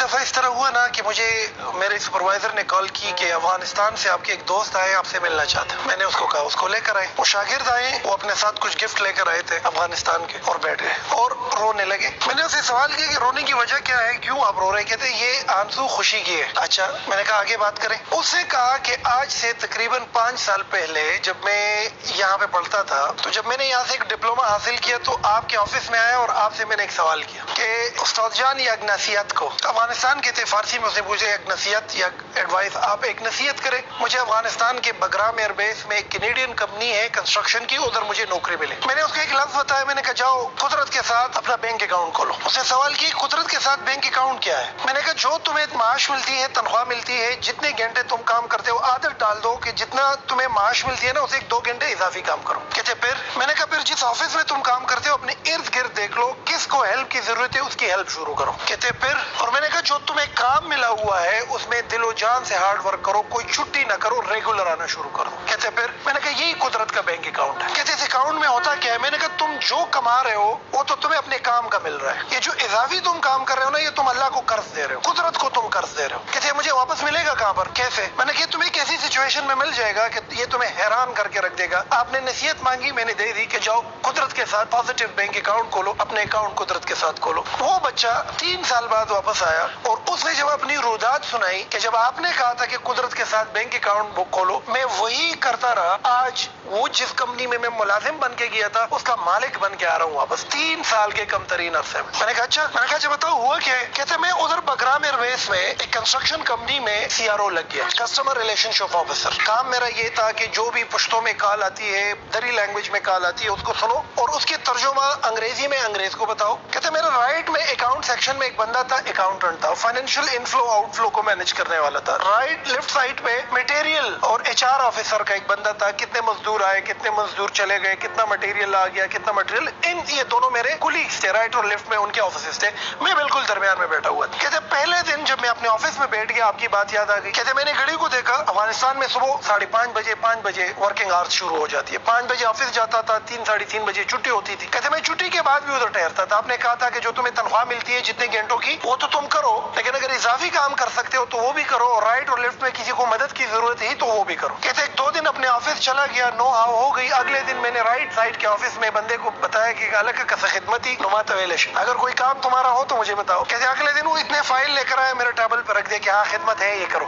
دفعہ اس طرح ہوا نا کہ مجھے میرے سپروائزر نے کال کی کہ افغانستان سے آپ کے ایک دوست آئے آپ سے ملنا چاہتے ہیں. میں نے اس کو کہا اس کو لے کر آئے. وہ شاگرد آئے, وہ اپنے ساتھ کچھ گفٹ لے کر آئے تھے افغانستان کے, اور بیٹھ گئے اور رونے لگے. میں نے اسے سوال کیا کہ رونے کی وجہ کیا ہے, کیوں آپ رو رہے؟ کہتے یہ آنسو خوشی کی ہے. اچھا, میں نے کہا آگے بات کریں. اس نے کہا کہ آج سے تقریباً 5 سال پہلے جب میں یہاں پہ پڑھتا تھا, تو جب میں نے یہاں سے ایک ڈپلوما حاصل کیا تو آپ کے آفس میں آیا اور آپ سے میں نے ایک سوال کیا کہ استاد جان یہ ایک نصیحت کو, افغانستان کے تھے, فارسی میں اسے پوچھے ایک نصیحت یا ایڈوائس, آپ ایک نصیحت کریں مجھے افغانستان کے بگرام ایئر بیس میں ایک کینیڈین کمپنی ہے کنسٹرکشن کی, ادھر مجھے نوکری ملے. میں نے اس کو ایک لفظ بتایا, میں نے کہا جاؤ قدرت کے ساتھ اپنا بینک اکاؤنٹ کھولو. اس نے سوال کی قدرت کے ساتھ بینک اکاؤنٹ کیا ہے؟ میں نے کہا جو تمہیں معاش ملتی ہے, تنخواہ ملتی ہے, جتنے گھنٹے تم کام کرتے ہو عادت ڈال دو کہ جتنا تمہیں معاش ملتی ہے نا اسے 2 گھنٹے اضافی کام کرو. کہتے پھر؟ میں نے کہا پھر جس آفس میں تم کام کرتے ہو اپنے ارد گرد دیکھ لو کس کو ہیلپ کی ضرورت ہے, اس کی ہیلپ شروع کرو. کہتے پھر؟ اور میں نے کہا جو تمہیں کام ملا ہوا ہے اس میں دل و جان سے ہارڈ ورک کرو, کوئی چھٹی نہ کرو, ریگولر آنا شروع کرو. کہتے پھر؟ میں نے کہا یہی قدرت کا بینک اکاؤنٹ ہے. کہتے اس اکاؤنٹ میں ہوتا کیا ہے؟ میں نے کہا تم جو کما رہے ہو وہ تو تمہیں اپنے کام کا مل رہا ہے, یہ جو اضافی تم کام کر رہے ہو نا یہ تم اللہ کو قرض دے رہے ہو, قدرت کو تم قرض دے رہے ہو. کہتے مجھے واپس ملے گا کہاں پر, کیسے؟ میں نے کہا تمہیں کیسی سچویشن میں مل جائے گا کہ یہ تمہیں حیران کر کے رکھ دے گا. آپ نے نصیحت مانگی, میں نے دے دی کہ جاؤ قدرت کے ساتھ پازیٹیو بینک اکاؤنٹ کھولو, اپنے اکاؤنٹ قدرت کے ساتھ کھولو. وہ بچہ 3 سال بعد واپس آیا اور اس نے جب اپنی رودات سنائی کہ جب آپ نے کہا تھا کہ قدرت کے ساتھ بینک اکاؤنٹ بک کھولو, میں وہی کرتا رہا. آج وہ جس کمپنی میں میں ملازم بن کے گیا تھا اس کا مالک بن کے آ رہا ہوں واپس 3 سال کے کم ترین عرصے میں. میں نے کہا اچھا, میں نے کہا اچھا بتاؤ ہوا کیا ہے؟ کہتے میں ادھر بگرام ایئر بیس میں ایک کنسٹرکشن کمپنی میں CRO لگ گیا, کسٹمر ریلیشن شپ آفیسر. کام میرا یہ تھا کہ جو بھی پشتوں میں کال آتی ہے, دری لینگویج میں کال آتی ہے, اس کو سنو اور اس کی ترجمہ انگریزی میں انگریز کو بتاؤ. کہتے میرا رائٹ میں اکاؤنٹ سیکشن میں ایک بندہ تھا, اکاؤنٹنٹ تھا, فائنینشیل انفلو آؤٹ فلو کو مینج کرنے والا تھا. رائٹ لیفٹ سائڈ پہ مٹیریل اور HR آفیسر کا ایک بندہ تھا, کتنے مزدور آئے, کتنے مزدور چلے گئے, کتنا مٹیریل آ گیا, کتنا مٹیریل, یہ دونوں میرے کولیگز تھے, رائٹ اور لیفٹ میں ان کے آفیسز تھے, میں بالکل درمیان میں بیٹھا ہوا تھا. کہتے پہلے دن جب میں اپنے آفس میں بیٹھ گیا آپ کی بات یاد آ گئی. کہتے میں نے گھڑی کو دیکھا, افغانستان میں صبح 5:30 بجے ورکنگ آورس شروع ہو جاتی ہے, 5 بجے آفس جاتا تھا, 3 بجے چھٹی ہوتی تھی. کہتے میں چھٹی کے بعد بھی ادھر ٹھہرتا تھا. آپ نے کہا تھا کہ جو تمہیں تنخواہ ملتی ہے جتنے گھنٹوں کی وہ تو تم کرو, لیکن اگر اضافی کام کر سکتے ہو تو وہ بھی کرو, اور رائٹ اور لیفٹ میں کسی کو مدد کی ضرورت ہے تو وہ بھی کرو. کہتے 2 دن اپنے آفس چلا گیا, نو ہاو ہو گئی. اگلے دن میں نے رائٹ سائڈ کے آفس میں بندے کو بتایا کہ الگ کا خدمتی نما طویلش, اگر کوئی کام تمہارا ہو تو مجھے بتاؤ. کہتے اگلے دن وہ اتنے فائل لے کر آیا, میرے ٹیبل پہ رکھ دیا کہ ہاں خدمت ہے یہ کرو.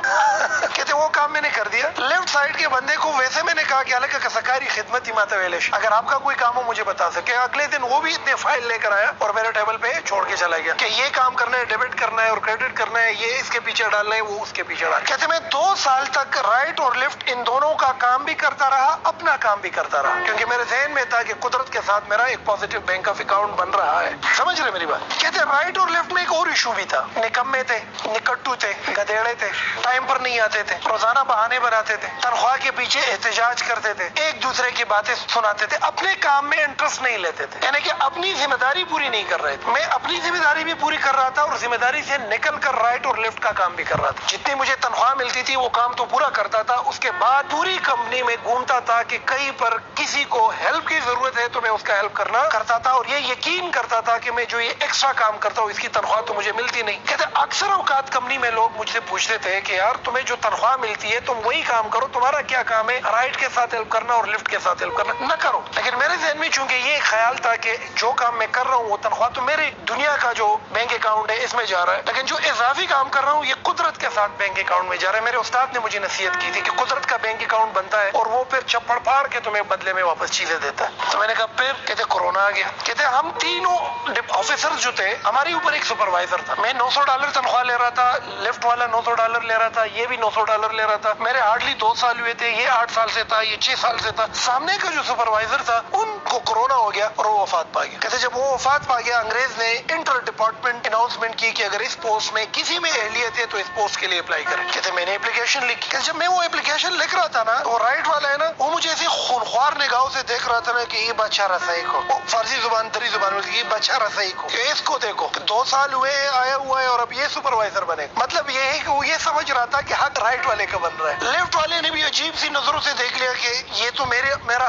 کہتے وہ کام میں نے کر دیا. لیفٹ سائڈ کے بندے کو ویسے میں نے کہا کہ الگ کا سکاری خدمت نما طویلش, اگر آپ کا کوئی کام ہو مجھے بتا سکے. اگلے دن وہ بھی اتنے فائل لے کر آیا اور میرے ٹیبل پہ چھوڑ کے چلا گیا کہ یہ کام کرنا ہے, ڈیبٹ کرنا ہے اور کریڈٹ کرنا ہے, یہ اس کے پیچھے ڈالنا ہے, وہ اس کے پیچھے ڈالنا. کہتے میں 2 سال تک رائٹ اور لیفٹ ان دونوں کا کام بھی کرتا رہا, اپنا کام بھی کرتا رہا, کیونکہ میرے ذہن میں تھا کہ قدرت کے ساتھ میرا ایک پازیٹیو بینک آف اکاؤنٹ بن رہا ہے. سمجھ رہے میری بات؟ کہتے رائٹ اور لیفٹ میں ایک اور ایشو بھی تھا, نکمے تھے, نکٹو تھے, گدیڑے تھے, ٹائم پر نہیں آتے تھے, روزانہ بہانے بناتے تھے, تنخواہ کے پیچھے احتجاج کرتے تھے, ایک دوسرے کی باتیں سناتے تھے, اپنے کام میں انٹرسٹ نہیں لیتے تھے, یعنی کہ اپنی ذمہ داری پوری نہیں کر رہے تھے. میں اپنی ذمہ داری بھی پوری کر رہا تھا اور ذمہ داری سے نکل کر رائٹ اور لیفٹ کا کام بھی کر رہا تھا. جتنی مجھے تنخواہ ملتی تھی وہ کام تو پورا کرتا تھا, اس کے بعد پوری کمپنی میں گھومتا تھا کہ کہیں پر کسی کو ہیلپ کی ضرورت ہے تو میں اس کا ہیلپ کرنا کرتا تھا, اور یہ یقین کرتا تھا کہ میں جو یہ ایکسٹرا کام کرتا ہوں اس کی تنخواہ تو مجھے ملتی نہیں. کہتے اکثر اوقات کمپنی میں لوگ مجھ سے پوچھتے تھے کہ یار تمہیں جو تنخواہ ملتی ہے تم وہی کام کرو, تمہارا کیا کام ہے رائٹ کے ساتھ ہیلپ کرنا اور لیفٹ کے ساتھ ہیلپ کرنا, نہ کرو. لیکن میرے ذہن میں چونکہ یہ خیال تھا کہ جو کام میں کر رہا ہوں وہ تنخواہ تو میری دنیا کا جو بینک اکاؤنٹ ہے اس میں جا رہا ہے, لیکن جو اضافی کام کر رہا ہوں یہ قدرت کے ساتھ بینک اکاؤنٹ میں جا رہا ہے. میرے استاد نے مجھے نصیحت کی تھی کہ قدرت کا بینک اکاؤنٹ بنتا ہے اور وہ پھر چپڑ پھاڑ کے تمہیں بدلے میں واپس چیزیں دیتا ہے. تو میں نے کہا پھر؟ کہتے کورونا آ گیا. کہتے ہم تینوں آفیسر جو تھے ہمارے اوپر ایک سپروائزر تھا, میں $900 تنخواہ لے رہا تھا, لیفٹ والا $900 لے رہا تھا, یہ بھی $900 لے رہا تھا. میرے ہارڈلی 2 سال ہوئے تھے, یہ 8 سال سے تھا, یہ 6 سال سے تھا. سامنے کا جو سپروائزر تھا ان کو کورونا ہو گیا اور وہ وفات پا گیا. کہتے جب وہ وفات پا گیا انگریز نے انٹر ڈپارٹمنٹ اناؤنسمنٹ کی کہ اگر اس پوسٹ میں کسی میں اہلیت ہے تو اس پوسٹ کے لیے اپلائی کریں. کہتے میں نے اپلیکیشن لکھی. جب میں وہ اپلیکیشن لکھ رہا تھا نا, وہ رائٹ والا ہے نا, وہ مجھے ایسے خونخوار نگاہوں سے دیکھ رہا تھا نا کہ یہ بادشاہ رسائی کو, فارسی زبان دری زبان میں یہ بادشاہ رسائی کو, اس کو دیکھو 2 سال ہوئے آیا ہوا ہے اور اب یہ سپروائزر بنے. مطلب یہ ہے کہ وہ یہ سمجھ رہا تھا کہ حق رائٹ والے کا بن رہا ہے. لیفٹ والے نے بھی عجیب سی نظروں سے دیکھ لیا کہ یہ تو میرا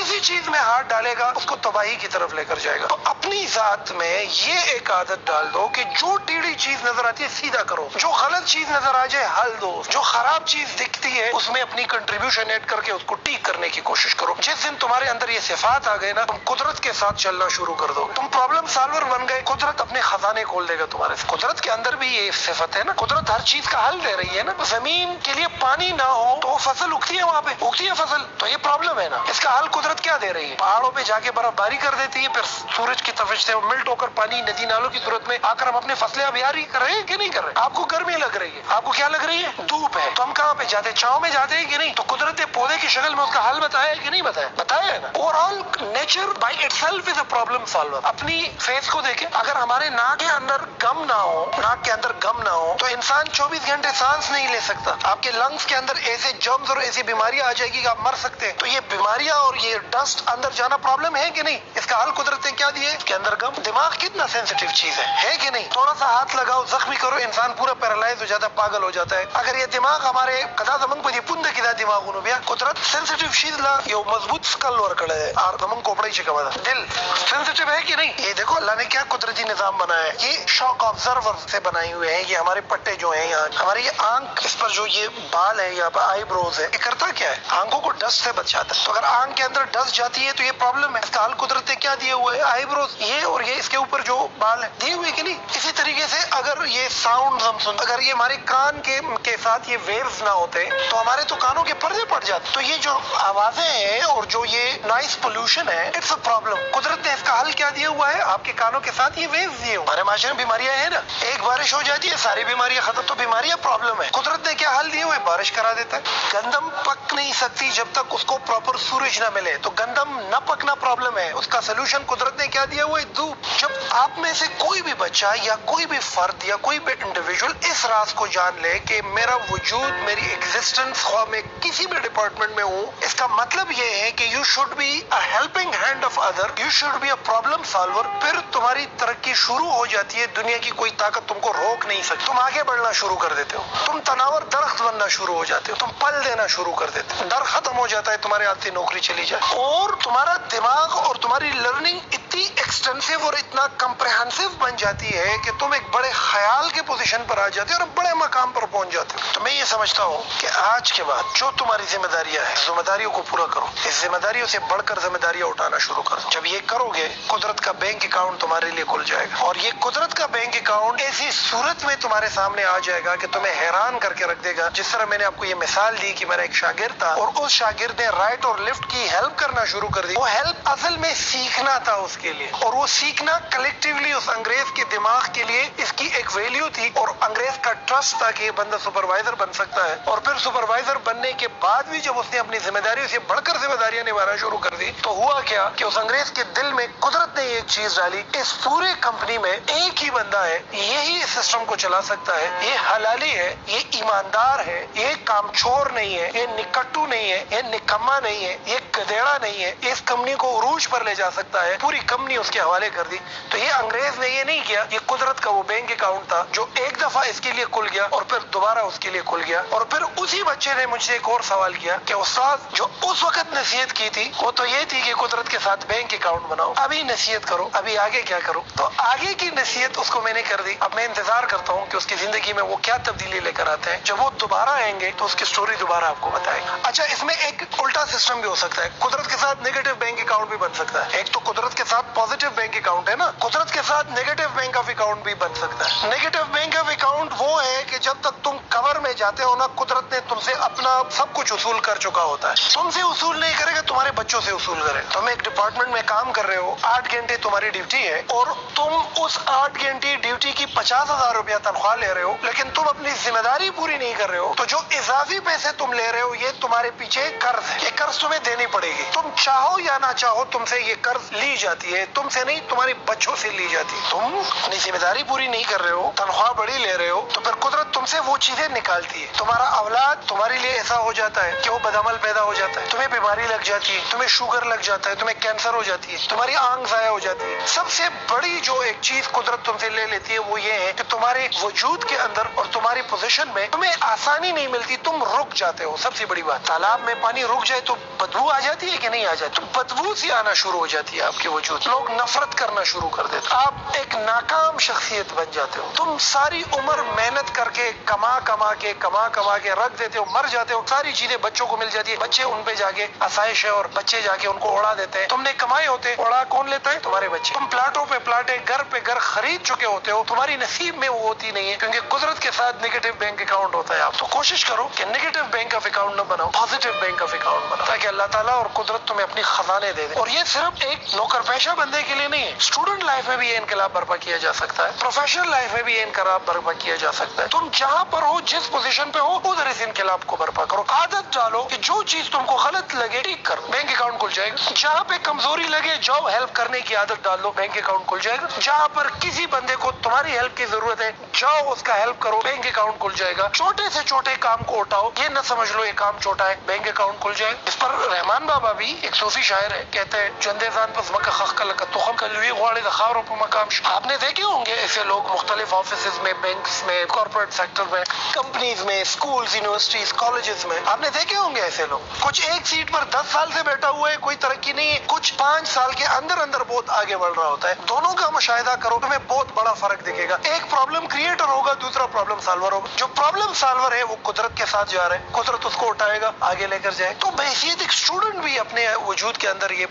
کسی چیز میں ہاتھ ڈالے گا اس کو تباہی کی طرف لے کر جائے گا. تو اپنی ذات میں یہ ایک عادت ڈال دو کہ جو ٹیڑھی چیز نظر آتی ہے سیدھا کرو, جو غلط چیز نظر آ جائے حل دو, جو خراب چیز دکھتی ہے اس میں اپنی کنٹریبیوشن ایڈ کر کے اس کو ٹھیک کرنے کی کوشش کرو. جس دن تمہارے اندر یہ صفات آ گئے نا, تم قدرت کے ساتھ چلنا شروع کر دو, تم پرابلم سالور بن گئے. قدرت اپنے خزانے کھول دے گا تمہارے. قدرت کے اندر بھی یہ صفت ہے نا, قدرت ہر چیز کا حل دے رہی ہے نا. زمین کے لیے پانی نہ ہو تو فصل اگتی ہے, وہاں پہ اگتی ہے فصل, تو یہ پرابلم ہے نا. اس کا حل قدرت کیا دے رہی ہے؟ پہاڑوں پہ جا کے برف باری کر دیتی ہے, پھر سورج کی تفش سے ملٹ ہو کر پانی ندی نالوں کی صورت میں آ کر ہم اپنے فصلیں ابیاری کر رہے ہیں کہ نہیں کر رہے؟ آپ کو گرمی لگ رہی ہے, آپ کو کیا لگ رہی ہے؟ دھوپ ہے, تو ہم کہاں پہ جاتے؟ چھاؤں میں جاتے ہیں کہ نہیں؟ تو قدرت نے پودے کی شکل میں اس کا حل بتایا ہے کہ نہیں بتایا؟ بتایا ہے نا. Over all nature by it self is a problem solver. اپنی فیس کو دیکھیں, اگر ہمارے ناک کے اندر گم نہ ہو, ناک کے اندر گم نہ ہو تو انسان 24 گھنٹے سانس نہیں لے سکتا. آپ کے لنگس کے اندر ایسے جرمز اور ایسی بیماریاں آ جائے گی کہ آپ مر سکتے ہیں. تو یہ بیماریاں اور یہ ڈسٹ اندر جانا پرابلم ہے کہ نہیں؟ اس کا حل قدرت نے کیا دیا ہے؟ اس کے اندر گم. دماغ کتنا سینسیٹیو چیز ہے کہ نہیں؟ تھوڑا سا ہاتھ لگاؤ, زخمی کرو, انسان پورا پیرالائز ہو جاتا ہے, پاگل ہو جاتا ہے. اگر یہ دماغ ہمارے قدا زمن پہ پند کدا دماغ انہوں بیا قدرت سینسیٹیو چیز لا, یہ مضبوط سکل ورکڑ ہے اور زمن کوپڑی چکا دا دل سینسیٹیو ہے کہ نہیں؟ یہ دیکھو اللہ نے کیا قدرتی نظام بنایا ہے. یہ شاک آبزرور سے بنائے ہوئے ہیں. یہ ہمارے پٹے جو ہیں یہاں, ہماری یہ آنکھ, اس پر جو یہ بال ہے, یہاں پر آئی بروز ہے, یہ کرتا کیا ہے؟ آنکھوں کو ڈسٹ سے بچاتا ہے. تو اگر آنکھ کے اندر ڈسٹ جاتی ہے تو یہ پرابلم ہے. اس کا حل قدرت نے کیا دیا ہوا ہے؟ آئی بروز, یہ اور یہ اس کے اوپر جو بال ہے دیے ہوئے کہ نہیں. اسی طریقے سے اگر یہ ساؤنڈ ہم سن, اگر یہ ہمارے کان کے ساتھ یہ ویوز نہ ہوتے تو ہمارے تو کانوں کے پردے پڑ جاتے. تو یہ جو آوازیں ہیں اور جو یہ نوائز پولوشن ہے, اٹس اے پرابلم. قدرت نے اس کا حل کیا دیا ہوا ہے؟ آپ کے کانوں کے ساتھ یہ ویوز دیے. ہمارے معاشرے میں بیماریاں ہیں نا, ایک بارش ہو جاتی ہے ساری بیماریاں ختم. تو بیماریاں پرابلم ہے. قدرت نے کیا حل دیے ہوئے؟ بارش کرا دیتا ہے. گندم پک نہیں سکتی جب تک اس کو پراپر سورج نہ ملے, تو گندم نہ پکنا پرابلم ہے. اس کا سلوشن قدرت نے کیا دیا ہوا ہے؟ دھوپ. جب آپ میں سے کوئی بھی بچہ یا کوئی بھی فرد یا کوئی بھی انڈیویجول اس راز کو جان لے کہ میرا وجود, میری ایگزسٹنس, خواہ میں کسی بھی ڈپارٹمنٹ میں ہوں, اس کا مطلب یہ ہے کہ you should be a helping hand of other, you should be a problem solver. پھر تمہاری ترقی شروع ہو جاتی ہے. دنیا کی کوئی طاقت تم کو روک نہیں سکتی. تم آگے بڑھنا شروع کر دیتے ہو, تم تناور درخت بننا شروع ہو جاتے ہو, تم پل دینا شروع کر دیتے ہو. ڈر ختم ہو جاتا ہے, تمہارے ہاتھ سے نوکری چلی جائے. اور تمہارا دماغ اور تمہاری لرننگ اتنی ایکسٹینسو اور اتنا کمپریہنسو بن جاتی ہے کہ تم ایک بڑے خیال کے پوزیشن پر آ جاتے ہو اور بڑے مقام پر پہنچ جاتے ہو. تو میں یہ سمجھتا ہوں کہ آج کے بعد جو تمہاری ذمہ داریاں ہیں, ذمہ داریوں کو پورا کرو. اس ذمہ داریوں سے بڑھ کر ذمہ داریاں اٹھانا شروع کرو. جب یہ کرو گے, قدرت کا بینک اکاؤنٹ تمہارے لیے کھل جائے گا. اور یہ قدرت کا بینک اکاؤنٹ ایسی صورت میں تمہارے سامنے آ جائے گا کہ تمہیں حیران کر کے رکھ دے گا. جس طرح میں نے آپ کو یہ مثال دی کہ میرا ایک شاگرد تھا اور اس شاگرد نے رائٹ اور لیفٹ کی ہیلپ کرنا شروع کر دی. وہ ہیلپ اصل میں سیکھنا تھا اس کے لیے, اور وہ سیکھنا کلیکٹیولی اس انگریز کے دماغ کے لیے اس کی ایک ویلیو تھی, اور انگریز کا ٹرسٹ تھا کہ یہ بندہ سپروائزر بن سکتا ہے. اور پھر سپروائزر بننے کے بعد بھی جب اس نے اپنی ذمہ داریوں سے بڑھ کر ذمہ داریاں نبھانا شروع کر دی, تو ہوا کیا کہ اس انگریز کے دل میں قدرت نے ایک چیز ڈالی, اس پورے کمپنی میں ایک ہی بندہ ہے, یہی اس سسٹم کو چلا سکتا ہے, یہ حلالی ہے, یہ ایماندار ہے, یہ کام چھور نہیں ہے, یہ نکٹو نہیں ہے, یہ نکما نہیں ہے, یہ گدیڑا نہیں ہے, اس کمپنی کو عروج پر لے جا سکتا ہے. پوری کمپنی اس کے حوالے کر دی. تو یہ انگریز نے یہ نہیں کیا, یہ قدرت کا وہ بینک اکاؤنٹ تھا جو ایک دفعہ اس کے لیے کھل گیا اور پھر دوبارہ اس کے لیے کھل گیا. اور پھر اسی بچے نے مجھ سے ایک اور سوال کیا کہ استاد جو اس وقت نصیحت کی تھی وہ تو یہ تھی کہ قدرت کے ساتھ بینک اکاؤنٹ بناؤ, ابھی نصیحت کرو, ابھی آگے کیا کرو. تو آگے کی نصیحت اس کو میں نے کر دی. اب میں انتظار کرتا ہوں کہ اس کی زندگی میں وہ کیا تبدیلی لے کر آتے ہیں. جب وہ دوبارہ آئیں گے تو اس کی سٹوری دوبارہ آپ کو بتائیں. اچھا, اس میں ایک الٹا سسٹم بھی ہو سکتا ہے. قدرت کے ساتھ نیگیٹو بینک اکاؤنٹ بھی بن سکتا ہے. ایک تو قدرت کے ساتھ پازیٹو بینک اکاؤنٹ ہے نا, قدرت کے ساتھ نیگیٹو بینک آف اکاؤنٹ بھی بن سکتا ہے. نیگیٹو بینک آف اکاؤنٹ وہ ہے کہ جب تک تم کور میں جاتے ہو نا, قدرت نے تم سے اپنا سب کچھ اصول کر چکا ہوتا ہے. تم سے اصول نہیں کرے گا, تمہارے بچوں سے اصول کرے. تم ایک ڈپارٹمنٹ میں کام کر رہے ہو, 8 گھنٹے تمہاری ڈیوٹی ہے, اور تم اس 8 گھنٹے ڈیوٹی کی 50,000 روپیہ تنخواہ لے رہے ہو, لیکن تم اپنی ذمہ داری پوری نہیں کر رہے ہو. تو جو اضافی پیسے تم لے رہے ہو یہ تمہارے پیچھے قرض ہے, یہ قرض تمہیں دینی پڑے گی. تم چاہو یا نہ چاہو تم سے یہ قرض لی جاتی ہے, تم سے نہیں تمہاری بچوں سے لی جاتی ہے. تم اپنی ذمہ داری پوری نہیں کر رہے ہو, تنخواہ بڑی لے رہے ہو, تو پھر قدرت تم سے وہ چیزیں نکالتی ہے. تمہارا اولاد تمہارے لیے ایسا ہو جاتا ہے کہ وہ بدعمل پیدا ہو جاتا ہے, تمہیں بیماری لگ جاتی ہے, تمہیں شوگر لگ جاتا ہے, تمہیں کینسر ہو جاتی ہے, تمہاری آنکھ ضائع ہو جاتی ہے. سب سے بڑی جو ایک چیز قدرت تم سے لے لیتی ہے وہ یہ ہے کہ تمہارے وجود کے اندر اور تمہاری پوزیشن میں تمہیں آسانی نہیں ملتی، تم رک جاتے ہو۔ سب سے بڑی بات، تالاب میں پانی رک جائے تو بدبو آ جاتی ہے کہ نہیں آ جاتی؟ تو بدبو سی آنا شروع ہو جاتی ہے آپ کے وجود، لوگ نفرت کرنا شروع کر دیتے، آپ ایک ناکام شخصیت بن جاتے ہو۔ تم ساری عمر محنت کر کے کما کما کے رکھ دیتے ہو، مر جاتے ہو، ساری چیزیں بچوں کو مل جاتی ہے، بچے ان پہ جا کے آسائش ہے اور بچے جا کے ان کو اڑا دیتے ہیں۔ تم نے کمائے ہوتے، اڑا کون لیتا ہے؟ تمہارے بچے۔ تم پلاٹوں پہ پلاٹیں، گھر پہ گھر خرید چکے ہوتے ہو، تمہاری نصیب میں وہ ہوتی نہیں ہے، کیونکہ قدرت کے ساتھ نیگیٹو بینک اکاؤنٹ ہوتا ہے۔ آپ تو کوشش کرو کہ نیگیٹو بینک آف اکاؤنٹ نہ بناؤ، پازیٹو بینک آف اکاؤنٹ بناؤ، تاکہ اللہ تعالیٰ اور قدرت تمہیں اپنی خزانے دے دے۔ اور یہ صرف ایک نوکر پیشہ بندے کے لیے نہیں ہے، اسٹوڈنٹ لائف میں بھی یہ انقلاب برپا کیا جا سکتا ہے، پروفیشنل لائف میں بھی یہ انقلاب برپا کیا جا سکتا ہے۔ تم جہاں پر ہو، جس پوزیشن پہ ہو، ادھر اس انقلاب کو برپا کرو۔ عادت ڈالو کہ جو چیز تم کو غلط لگے ٹھیک کرو، بینک اکاؤنٹ کھل جائے گا۔ جہاں پہ کمزوری لگے جاؤ، ہیلپ کرنے کی عادت ڈال لو، بینک اکاؤنٹ کھل جائے گا۔ جہاں پر کسی بندے کو تمہاری ہیلپ کی ضرورت ہے، جاؤ اس کا ہیلپ کرو، بینک اکاؤنٹ کھل جائے گا۔ چھوٹے سے چھوٹے کام کو اٹھاؤ، یہ نہ سمجھ لو یہ کام چھوٹا ہے، بینک اکاؤنٹ کھل جائے گا۔ اس پر رحمان بابا بھی ایک صوفی شاعر ہے، کہتے ہیں چندے زان پس مکہ خخ کلک تخم کلوی غواڑی دخاوروں پہ مقام۔ آپ نے دیکھے ہوں گے ایسے لوگ مختلف آفیسز میں، بینکس میں، کارپوریٹ سیکٹر میں، کمپنیز میں، اسکولز، یونیورسٹیز، کالجز میں، آپ نے دیکھے ہوں گے ایسے لوگ۔ کچھ ایک سیٹ پر 10 سال سے بیٹھا ہوا ہے، کوئی ترقی نہیں ہے، کچھ 5 سال کے اندر بہت آگے بڑھ رہا ہوتا ہے۔ دونوں کا مشاہدہ کرو، تمہیں بہت بڑا فرق دکھے گا۔ ایک پرابلم کریٹر ہوگا، دوسرا پرابلم سالور ہوگا۔ جو پرابلم سالور ہے وہ قدرت کے ساتھ جا رہا ہے، قدرت اس کو اٹھائے گا، آگے لے کر جائے۔ تو بحیثیت ایک اسٹوڈنٹ بھی اپنے وجود کے اندر یہ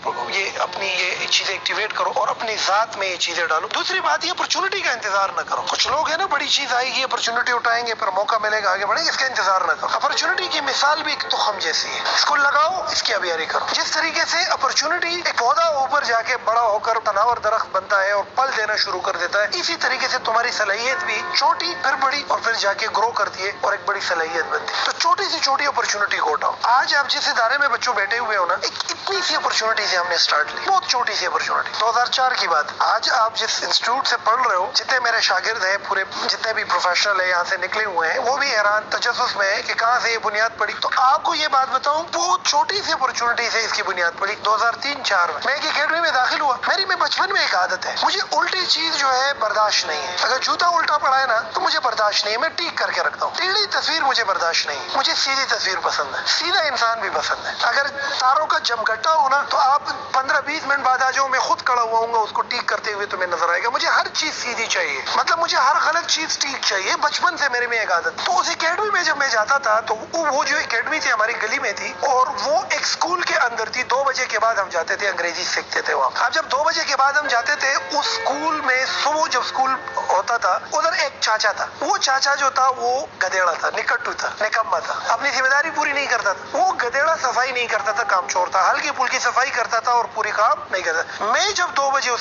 اپنی یہ چیزیں ایکٹیویٹ کرو اور اپنی ذات میں یہ چیزیں ڈالو۔ دوسری بات یہ اپرچونٹی کا انتظار نہ کرو۔ کچھ لوگ ہیں نا، بڑی چیز آئے گی، اپرچونٹی اٹھائیں گے، پھر موقع ملے گا، آگے بڑھیں گے، اس کا انتظار نہ کرو۔ اپرچونٹی کی مثال بھی ایک تخم جیسی ہے، اس کو لگاؤ، اس کی آبیاری کرو۔ جس طریقے سے اپرچونٹی ایک پودا اوپر جا کے بڑا ہو کر تناور درخت بنتا ہے اور پھل دینا شروع کر دیتا ہے، اسی طریقے سے تمہاری صلاحیت بھی چھوٹی پھر بڑی اور پھر جا کے گرو کرتی ہے اور ایک بڑی صلاحیت بنتی ہے۔ تو چھوٹی سی چھوٹی اپرچونٹی کو اٹھاؤ۔ آج آپ جس ادارے میں بچوں بیٹھے ہوئے ہو نا، اتنی سی اپرچونٹی سے ہم نے سٹارٹ لی، بہت چھوٹی سی اپرچونٹی۔ 2004 کی بات، آج آپ جس انسٹیٹیوٹ سے پڑھ رہے ہو، جتنے میرے شاگرد ہیں، پورے جتنے بھی پروفیشنل ہیں یہاں سے نکلے ہوئے ہیں، وہ بھی حیران تجسس میں ہے کہ کہاں سے یہ بنیاد پڑی۔ تو آپ کو یہ بات بتاؤں، بہت چھوٹی سی اپرچونٹی سے اس کی بنیاد پڑی۔ 2003-04 میں ایک اکیڈمی میں داخل ہوا۔ میری میں بچپن میں ایک عادت ہے، مجھے الٹی چیز جو ہے برداشت نہیں ہے۔ اگر جوتا الٹا پڑا ہے نا تو مجھے برداشت نہیں ہے، میں ٹیک کر کے رکھتا ہوں۔ ٹیڑھی تصویر مجھے برداشت نہیں ہے، مجھے سیدھی تصویر پسند ہے، سیدھا انسان بھی پسند ہے۔ اگر تاروں کا جمگٹا ہونا تو آپ 15-20 منٹ بعد آ جاؤ، میں خود کھڑا ہوا ہوں گا، اس کو ٹیک کرتے ہوئے تمہیں نظر آئے گا۔ مجھے ہر چیز سیدھی چاہیے، مطلب مجھے ہر غلط چیز ٹیک چاہیے، بچپن سے میرے میں ایک عادت۔ تو اس اکیڈمی میں جب میں جاتا تھا تو وہ جو اکیڈمی تھی ہماری گلی میں تھی، اور وہ ایک اسکول کے اندر تھی۔ 2 بجے کے بعد ہم جاتے تھے، انگریزی سیکھتے تھے وہاں۔ اب جب 2 بجے کے بعد ہم جاتے تھے اس اسکول میں، صبح جب اسکول ہوتا تھا، ادھر ایک چاچا تھا۔ وہ چاچا جو تھا وہ گدیڑا تھا، نکٹو تھا، نکما تھا، اپنی ذمہ داری پوری نہیں کرتا تھا۔ وہ گدیڑا صفائی نہیں کرتا تھا، کام چور تھا، ہلکی پھلکی صفائی کرتا تھا اور پوری کام نہیں کرتا۔ میں جب 2 بجے